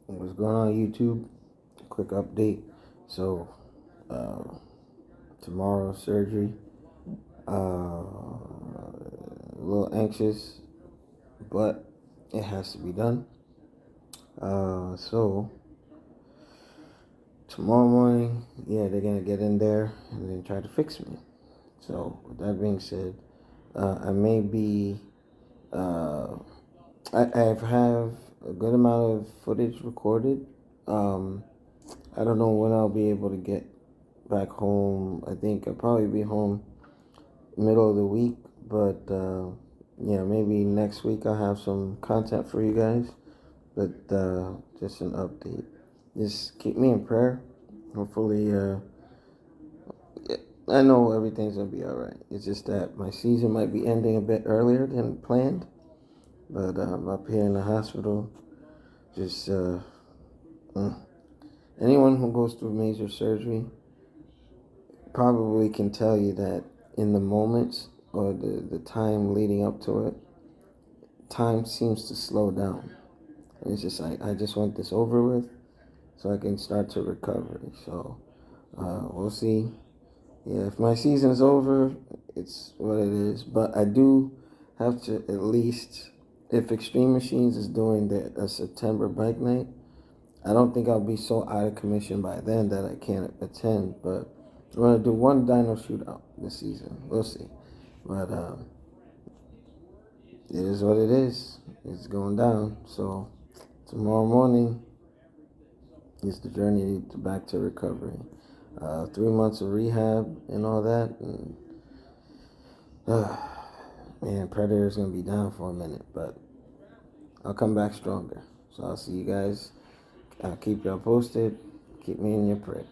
What's going on, YouTube? Quick update. So, tomorrow surgery. A little anxious, but it has to be done. So tomorrow morning, yeah, they're gonna get in there and then try to fix me. So, with that being said, I may be. I have a good amount of footage recorded. Um, I don't know when I'll be able to get back home. I think I'll probably be home middle of the week, but yeah, maybe next week I'll have some content for you guys. But just an update. Just keep me in prayer. Hopefully, I know everything's gonna be all right. It's just that my season might be ending a bit earlier than planned. But I'm up here in the hospital. Just mm. Anyone who goes through major surgery probably can tell you that in the moments or the time leading up to it, time seems to slow down. And it's just like, I just want this over with so I can start to recover. So we'll see. Yeah, if my season's over, it's what it is. But I do have to at least, if Extreme Machines is doing a September bike night, I don't think I'll be so out of commission by then that I can't attend. But we're gonna do one dyno shootout this season. We'll see. But it is what it is. It's going down. So tomorrow morning is the journey back to recovery. 3 months of rehab and all that. And, man, Predator's gonna be down for a minute, but I'll come back stronger. So I'll see you guys. I'll keep y'all posted. Keep me in your prayers.